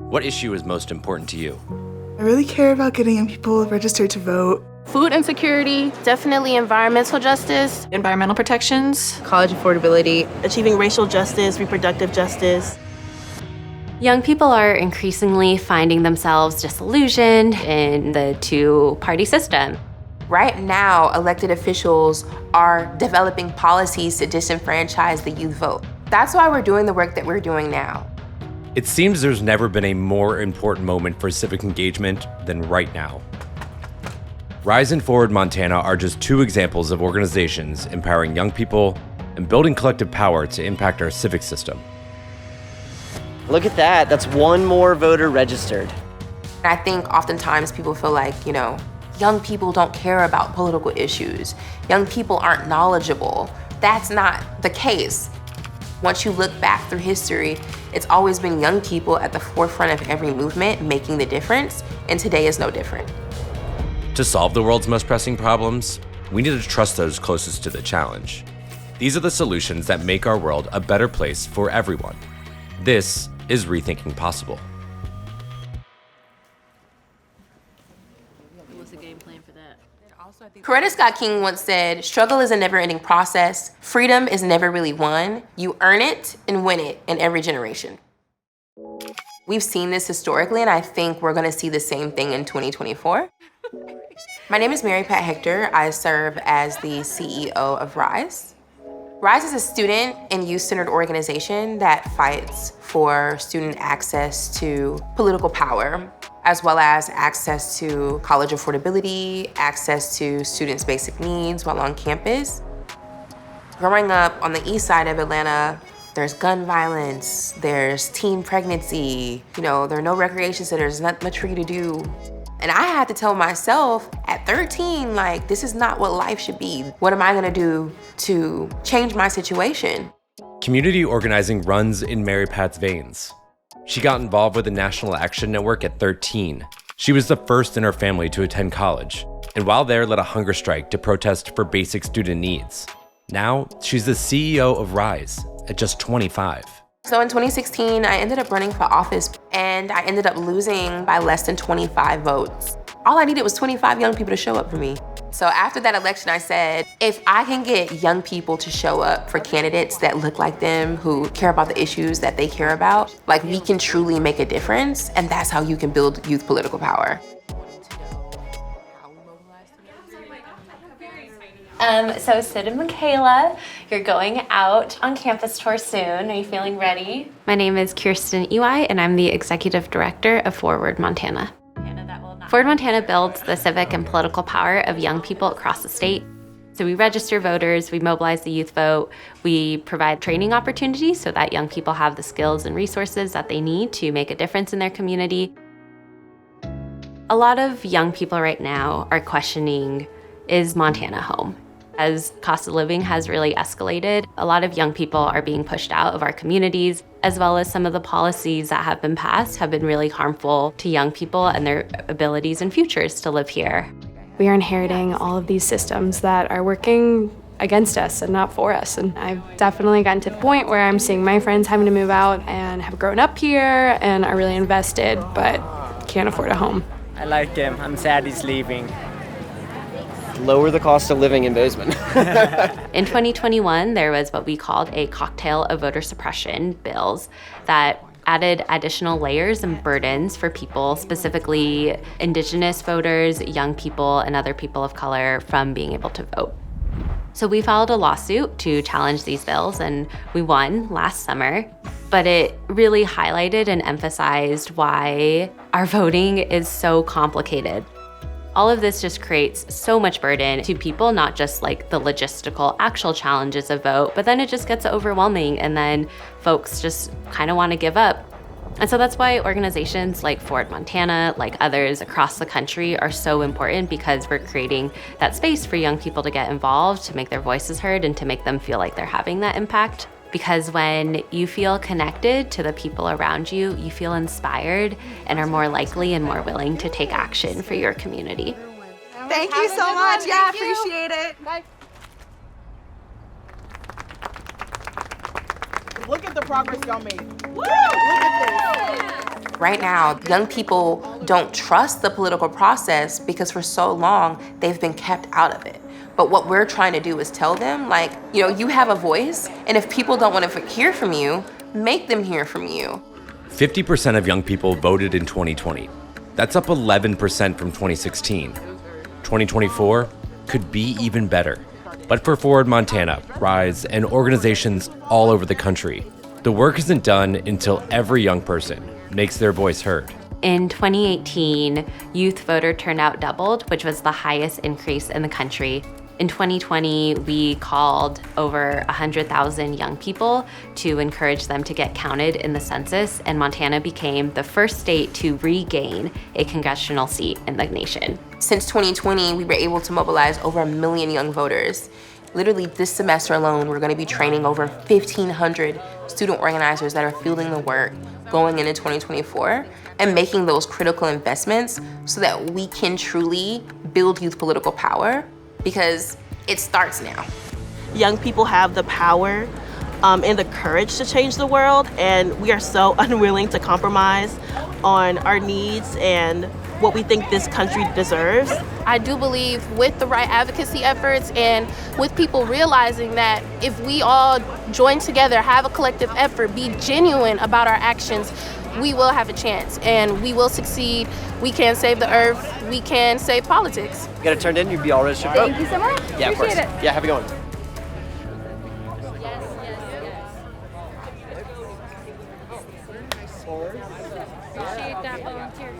What issue is most important to you? I really care about getting young people registered to vote. Food insecurity, definitely environmental justice, environmental protections, college affordability, achieving racial justice, reproductive justice. Young people are increasingly finding themselves disillusioned in the two-party system. Right now, elected officials are developing policies to disenfranchise the youth vote. That's why we're doing the work that we're doing now. It seems there's never been a more important moment for civic engagement than right now. Rise and Forward Montana are just two examples of organizations empowering young people and building collective power to impact our civic system. Look at that, that's one more voter registered. I think oftentimes people feel like, young people don't care about political issues. Young people aren't knowledgeable. That's not the case. Once you look back through history, it's always been young people at the forefront of every movement making the difference, and today is no different. To solve the world's most pressing problems, we need to trust those closest to the challenge. These are the solutions that make our world a better place for everyone. This is Rethinking Possible. What's the game plan for that? Coretta Scott King once said, struggle is a never-ending process. Freedom is never really won. You earn it and win it in every generation. We've seen this historically, and I think we're gonna see the same thing in 2024. My name is Mary Pat Hector. I serve as the CEO of RISE. RISE is a student and youth-centered organization that fights for student access to political power, as well as access to college affordability, access to students' basic needs while on campus. Growing up on the east side of Atlanta, there's gun violence, there's teen pregnancy, there are no recreation centers, not much for you to do. And I had to tell myself at 13, this is not what life should be. What am I gonna do to change my situation? Community organizing runs in Mary Pat's veins. She got involved with the National Action Network at 13. She was the first in her family to attend college, and while there led a hunger strike to protest for basic student needs. Now, she's the CEO of RISE at just 25. So in 2016, I ended up running for office, and I ended up losing by less than 25 votes. All I needed was 25 young people to show up for me. So after that election, I said, if I can get young people to show up for candidates that look like them, who care about the issues that they care about, we can truly make a difference, and that's how you can build youth political power. So Sid and Michaela, you're going out on campus tour soon. Are you feeling ready? My name is Kirsten Ewai, and I'm the Executive Director of Forward Montana. Forward Montana builds the civic and political power of young people across the state. So we register voters, we mobilize the youth vote, we provide training opportunities so that young people have the skills and resources that they need to make a difference in their community. A lot of young people right now are questioning, is Montana home? As cost of living has really escalated, a lot of young people are being pushed out of our communities, as well as some of the policies that have been passed have been really harmful to young people and their abilities and futures to live here. We are inheriting all of these systems that are working against us and not for us. And I've definitely gotten to the point where I'm seeing my friends having to move out and have grown up here and are really invested, but can't afford a home. I like him. I'm sad he's leaving. Lower the cost of living in Bozeman. In 2021, there was what we called a cocktail of voter suppression bills that added additional layers and burdens for people, specifically Indigenous voters, young people, and other people of color from being able to vote. So we filed a lawsuit to challenge these bills, and we won last summer. But it really highlighted and emphasized why our voting is so complicated. All of this just creates so much burden to people, not just the logistical actual challenges of vote, but then it just gets overwhelming, and then folks just kind of want to give up. And so that's why organizations like Forward Montana, like others across the country, are so important, because we're creating that space for young people to get involved, to make their voices heard, and to make them feel like they're having that impact. Because when you feel connected to the people around you, you feel inspired and are more likely and more willing to take action for your community. Thank you so much. Yeah, appreciate it. Bye. Look at the progress y'all made. Woo! Look at this. Right now, young people don't trust the political process because for so long, they've been kept out of it. But what we're trying to do is tell them, like, you know, you have a voice, and if people don't want to hear from you, make them hear from you. 50% of young people voted in 2020. That's up 11% from 2016. 2024 could be even better. But for Forward Montana, RISE, and organizations all over the country, the work isn't done until every young person makes their voice heard. In 2018, youth voter turnout doubled, which was the highest increase in the country. In 2020, we called over 100,000 young people to encourage them to get counted in the census, and Montana became the first state to regain a congressional seat in the nation. Since 2020, we were able to mobilize over 1 million young voters. Literally this semester alone, we're gonna be training over 1,500 student organizers that are fielding the work going into 2024 and making those critical investments so that we can truly build youth political power, because it starts now. Young people have the power and the courage to change the world, and we are so unwilling to compromise on our needs and what we think this country deserves. I do believe with the right advocacy efforts and with people realizing that if we all join together, have a collective effort, be genuine about our actions, we will have a chance and we will succeed. We can save the earth. We can save politics. Get it turned in, you'd be all registered to vote. Thank you so much. Yeah, of course. Appreciate it. Yeah, have a good one. Appreciate that volunteer.